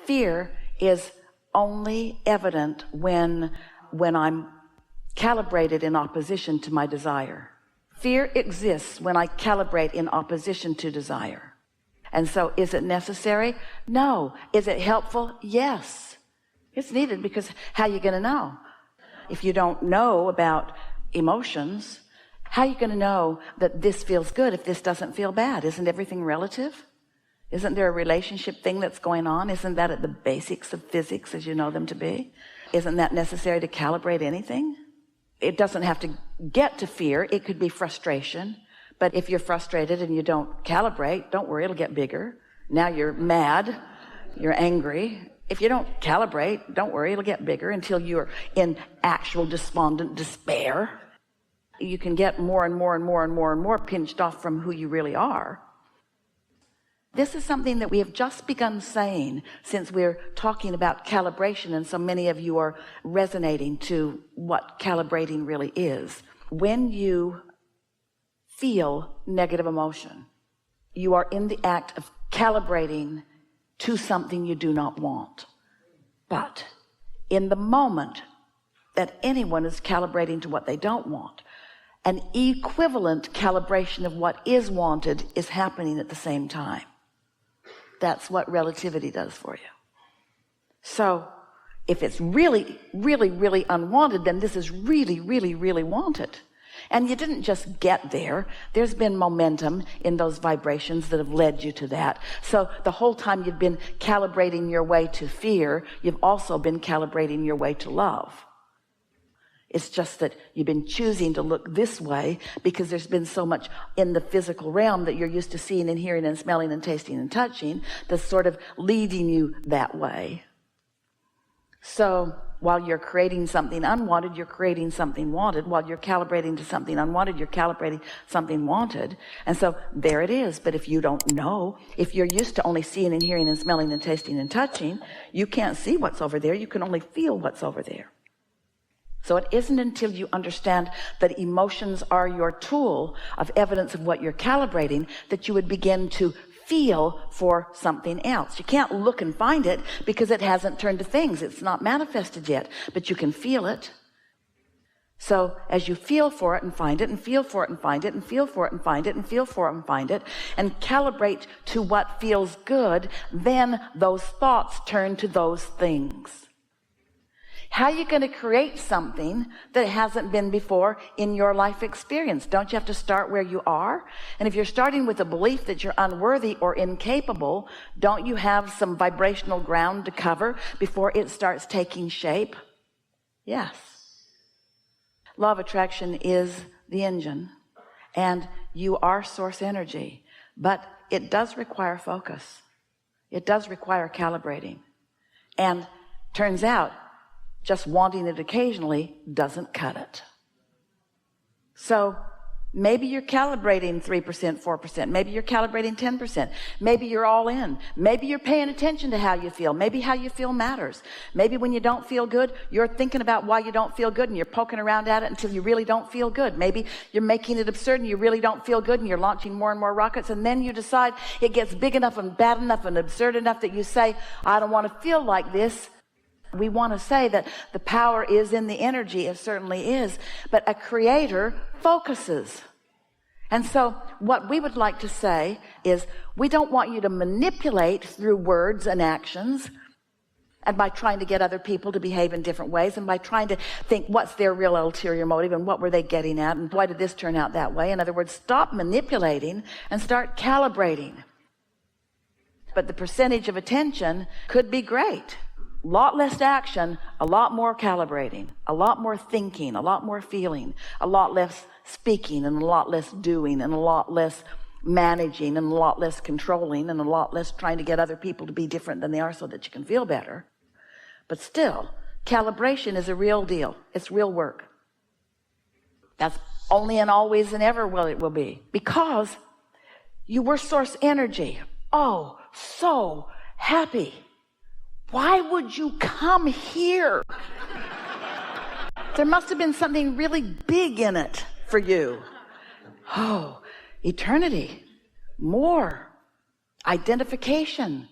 Fear is only evident when I'm calibrated in opposition to my desire. Fear exists when I calibrate in opposition to desire. And so is it necessary? No. Is it helpful? Yes. It's needed, because how are you going to know? If you don't know about emotions, how are you going to know that this feels good if this doesn't feel bad? Isn't everything relative? Isn't there a relationship thing that's going on? Isn't that at the basics of physics as you know them to be? Isn't that necessary to calibrate anything? It doesn't have to get to fear. It could be frustration. But if you're frustrated and you don't calibrate, don't worry, it'll get bigger. Now you're mad, you're angry. If you don't calibrate, don't worry, it'll get bigger until you're in actual despondent despair. You can get more and more and more and more and more pinched off from who you really are. This is something that we have just begun saying since we're talking about calibration, and so many of you are resonating to what calibrating really is. When you feel negative emotion, you are in the act of calibrating to something you do not want. But in the moment that anyone is calibrating to what they don't want, an equivalent calibration of what is wanted is happening at the same time. That's what relativity does for you. So if it's really, really, really unwanted, then this is really, really, really wanted. And you didn't just get there. There's been momentum in those vibrations that have led you to that. So the whole time you've been calibrating your way to fear, you've also been calibrating your way to love. It's just that you've been choosing to look this way because there's been so much in the physical realm that you're used to seeing and hearing and smelling and tasting and touching that's sort of leading you that way. So while you're creating something unwanted, you're creating something wanted. While you're calibrating to something unwanted, you're calibrating something wanted. And so there it is. But if you don't know, if you're used to only seeing and hearing and smelling and tasting and touching, you can't see what's over there. You can only feel what's over there. So it isn't until you understand that emotions are your tool of evidence of what you're calibrating that you would begin to feel for something else. You can't look and find it because it hasn't turned to things. It's not manifested yet, but you can feel it. So as you feel for it and find it and feel for it and find it and feel for it and find it and feel for it and find it and calibrate to what feels good, then those thoughts turn to those things. How are you going to create something that hasn't been before in your life experience? Don't you have to start where you are? And if you're starting with a belief that you're unworthy or incapable, don't you have some vibrational ground to cover before it starts taking shape? Yes. Law of attraction is the engine, and you are source energy, but it does require focus. It does require calibrating. And turns out, just wanting it occasionally doesn't cut it. So maybe you're calibrating 3%, 4%. Maybe you're calibrating 10%. Maybe you're all in. Maybe you're paying attention to how you feel. Maybe how you feel matters. Maybe when you don't feel good, you're thinking about why you don't feel good and you're poking around at it until you really don't feel good. Maybe you're making it absurd and you really don't feel good and you're launching more and more rockets, and then you decide it gets big enough and bad enough and absurd enough that you say, I don't want to feel like this. We want to say that the power is in the energy. It certainly is. But a creator focuses. And so what we would like to say is we don't want you to manipulate through words and actions, and by trying to get other people to behave in different ways, and by trying to think what's their real ulterior motive and what were they getting at and why did this turn out that way. In other words, stop manipulating and start calibrating. But the percentage of attention could be great. A lot less action, a lot more calibrating, a lot more thinking, a lot more feeling, a lot less speaking, and a lot less doing, and a lot less managing, and a lot less controlling, and a lot less trying to get other people to be different than they are so that you can feel better. But still, calibration is a real deal. It's real work. That's only and always and ever it will be. Because you were source energy. Oh, so happy. Why would you come here? There must have been something really big in it for you. Oh, eternity, more, identification,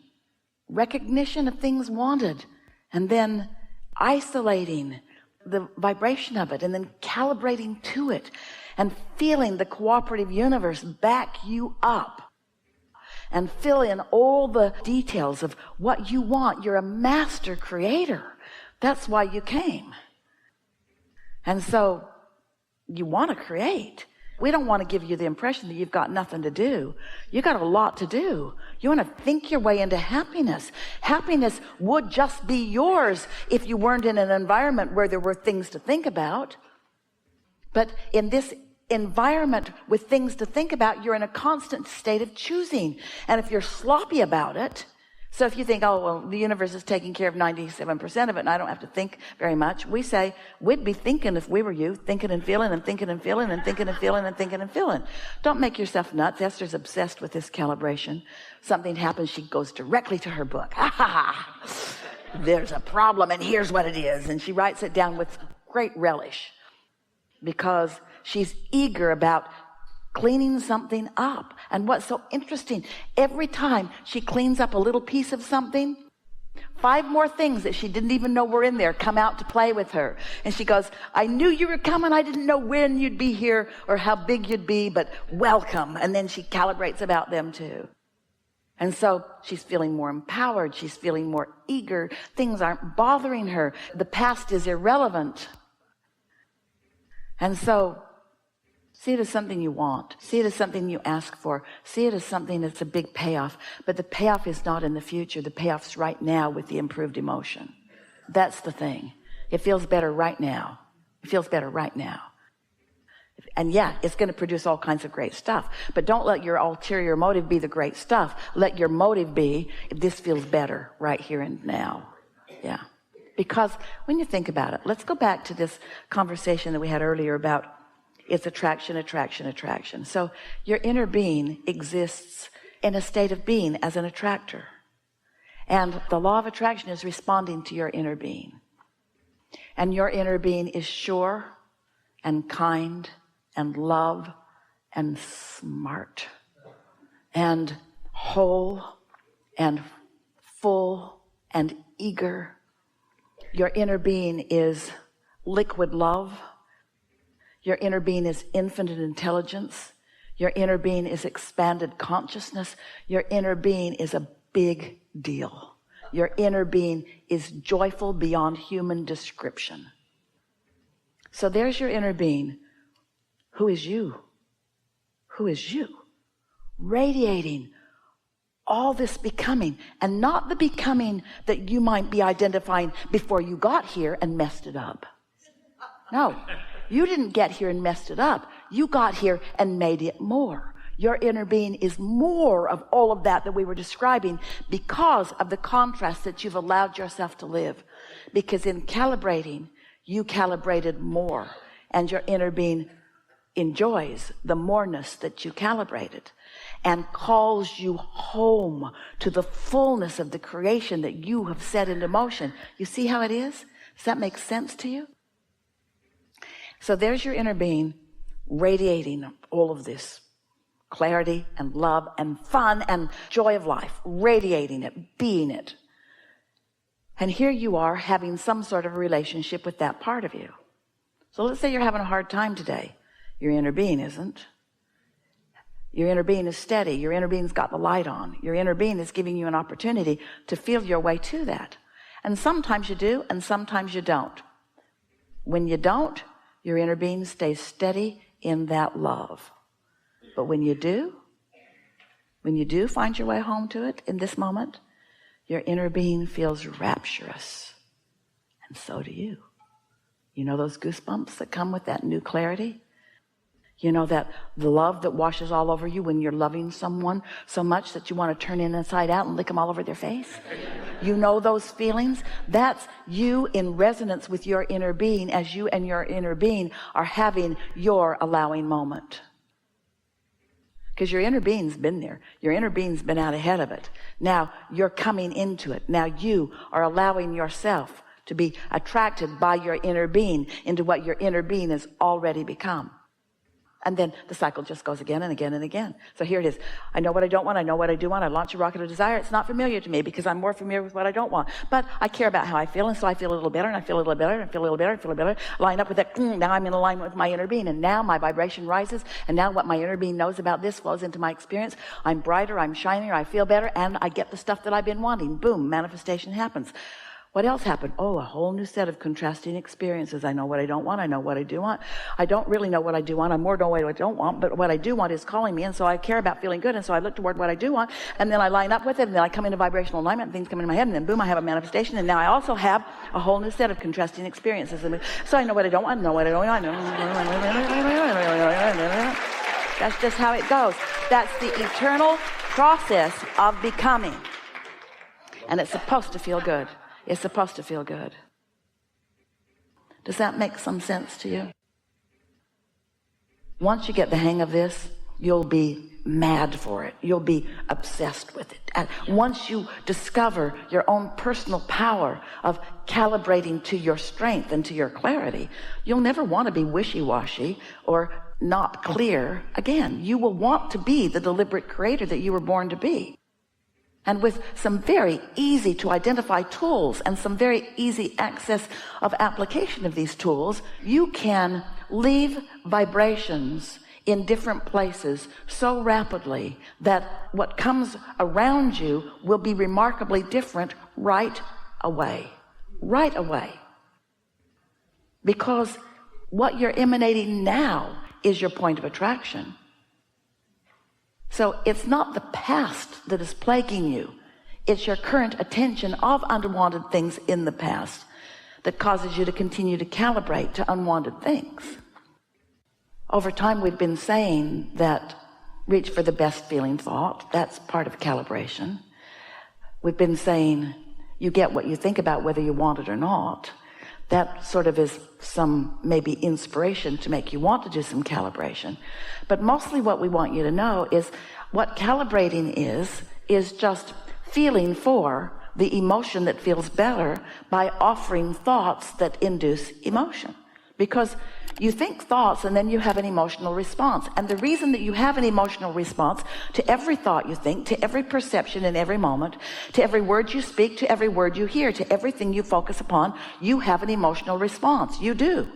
recognition of things wanted, and then isolating the vibration of it, and then calibrating to it, and feeling the cooperative universe back you up and fill in all the details of what you want. You're a master creator. That's why you came. And so you want to create. We don't want to give you the impression that you've got nothing to do. You got a lot to do. You want to think your way into happiness. Happiness would just be yours if you weren't in an environment where there were things to think about. But in this environment with things to think about, you're in a constant state of choosing. And if you're sloppy about it, so if you think, oh, well, the universe is taking care of 97% of it and I don't have to think very much, we say, we'd be thinking if we were you, thinking and feeling and thinking and feeling and thinking and feeling and thinking and feeling. Don't make yourself nuts. Esther's obsessed with this calibration. Something happens, she goes directly to her book. There's a problem and here's what it is. And she writes it down with great relish because she's eager about cleaning something up. And what's so interesting, every time she cleans up a little piece of something, 5 more things that she didn't even know were in there come out to play with her. And she goes, I knew you were coming. I didn't know when you'd be here or how big you'd be, but welcome. And then she calibrates about them too. And so she's feeling more empowered. She's feeling more eager. Things aren't bothering her. The past is irrelevant. And so see it as something you want. See it as something you ask for. See it as something that's a big payoff. But the payoff is not in the future. The payoff's right now with the improved emotion. That's the thing. It feels better right now. It feels better right now. And yeah, it's going to produce all kinds of great stuff. But don't let your ulterior motive be the great stuff. Let your motive be, this feels better right here and now. Yeah. Because when you think about it, let's go back to this conversation that we had earlier about it's attraction, attraction, attraction. So your inner being exists in a state of being as an attractor. And the law of attraction is responding to your inner being. And your inner being is sure and kind and love and smart and whole and full and eager. Your inner being is liquid love. Your inner being is infinite intelligence. Your inner being is expanded consciousness. Your inner being is a big deal. Your inner being is joyful beyond human description. So there's your inner being. Who is you? Who is you? Radiating all this becoming, and not the becoming that you might be identifying before you got here and messed it up. No. You didn't get here and messed it up. You got here and made it more. Your inner being is more of all of that we were describing because of the contrast that you've allowed yourself to live. Because in calibrating, you calibrated more, and your inner being enjoys the moreness that you calibrated and calls you home to the fullness of the creation that you have set into motion. You see how it is? Does that make sense to you? So there's your inner being radiating all of this clarity and love and fun and joy of life, radiating it, being it. And here you are having some sort of a relationship with that part of you. So let's say you're having a hard time today. Your inner being isn't. Your inner being is steady. Your inner being's got the light on. Your inner being is giving you an opportunity to feel your way to that. And sometimes you do, and sometimes you don't. When you don't, your inner being stays steady in that love. But when you do find your way home to it in this moment, your inner being feels rapturous. And so do you. You know those goosebumps that come with that new clarity? You know that the love that washes all over you when you're loving someone so much that you want to turn inside out and lick them all over their face? You know those feelings? That's you in resonance with your inner being as you and your inner being are having your allowing moment. Because your inner being's been there. Your inner being's been out ahead of it. Now you're coming into it. Now you are allowing yourself to be attracted by your inner being into what your inner being has already become. And then the cycle just goes again and again and again. So here it is. I know what I don't want. I know what I do want. I launch a rocket of desire. It's not familiar to me because I'm more familiar with what I don't want. But I care about how I feel, and so I feel a little better, and I feel a little better, and I feel a little better, and I feel a little better. Line up with that. Now I'm in alignment with my inner being, and now my vibration rises, and now what my inner being knows about this flows into my experience. I'm brighter, I'm shinier, I feel better, and I get the stuff that I've been wanting. Boom, manifestation happens. What else happened? Oh, a whole new set of contrasting experiences. I know what I don't want. I know what I do want. I don't really know what I do want. I more know what I don't want, but what I do want is calling me, and so I care about feeling good, and so I look toward what I do want, and then I line up with it, and then I come into vibrational alignment, and things come into my head, and then boom, I have a manifestation, and now I also have a whole new set of contrasting experiences. So I know what I don't want, I know what I don't want. That's just how it goes. That's the eternal process of becoming. And it's supposed to feel good. It's supposed to feel good. Does that make some sense to you? Once you get the hang of this, you'll be mad for it. You'll be obsessed with it. And once you discover your own personal power of calibrating to your strength and to your clarity, you'll never want to be wishy-washy or not clear again. You will want to be the deliberate creator that you were born to be. And with some very easy to identify tools and some very easy access of application of these tools, you can leave vibrations in different places so rapidly that what comes around you will be remarkably different right away. Right away. Because what you're emanating now is your point of attraction. So it's not the past that is plaguing you. It's your current attention of unwanted things in the past that causes you to continue to calibrate to unwanted things. Over time, we've been saying that reach for the best feeling thought. That's part of calibration. We've been saying you get what you think about whether you want it or not. That sort of is some maybe inspiration to make you want to do some calibration. But mostly what we want you to know is what calibrating is just feeling for the emotion that feels better by offering thoughts that induce emotion. Because you think thoughts and then you have an emotional response. And the reason that you have an emotional response to every thought you think, to every perception in every moment, to every word you speak, to every word you hear, to everything you focus upon, you have an emotional response. You do.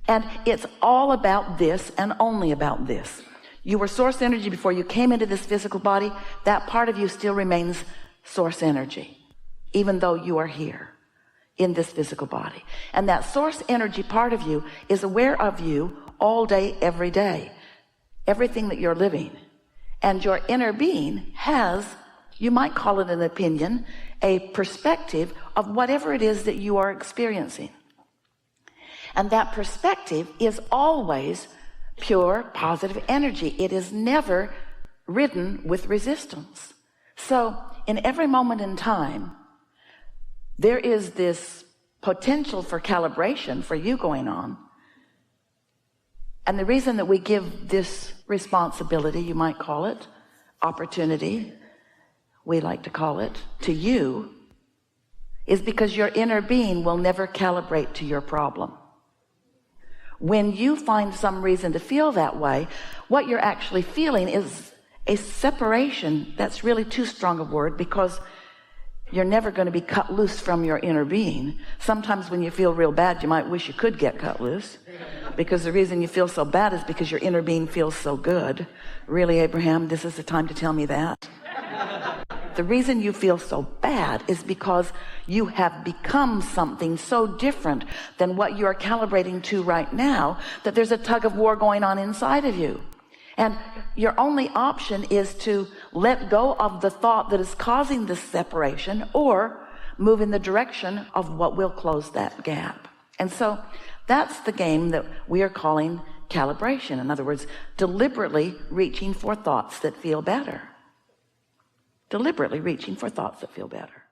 And it's all about this and only about this. You were source energy before you came into this physical body. That part of you still remains source energy, even though you are here in this physical body. And that source energy part of you is aware of you all day, every day, everything that you're living. And your inner being has, you might call it an opinion, a perspective of whatever it is that you are experiencing. And that perspective is always pure, positive energy. It is never ridden with resistance. So in every moment in time, there is this potential for calibration for you going on. And the reason that we give this responsibility, you might call it, opportunity, we like to call it, to you, is because your inner being will never calibrate to your problem. When you find some reason to feel that way, what you're actually feeling is a separation. That's really too strong a word, because you're never going to be cut loose from your inner being. Sometimes when you feel real bad, you might wish you could get cut loose, because the reason you feel so bad is because your inner being feels so good. Really, Abraham, this is the time to tell me that? The reason you feel so bad is because you have become something so different than what you are calibrating to right now, that there's a tug of war going on inside of you. And your only option is to let go of the thought that is causing this separation, or move in the direction of what will close that gap. And so that's the game that we are calling calibration. In other words, deliberately reaching for thoughts that feel better. Deliberately reaching for thoughts that feel better.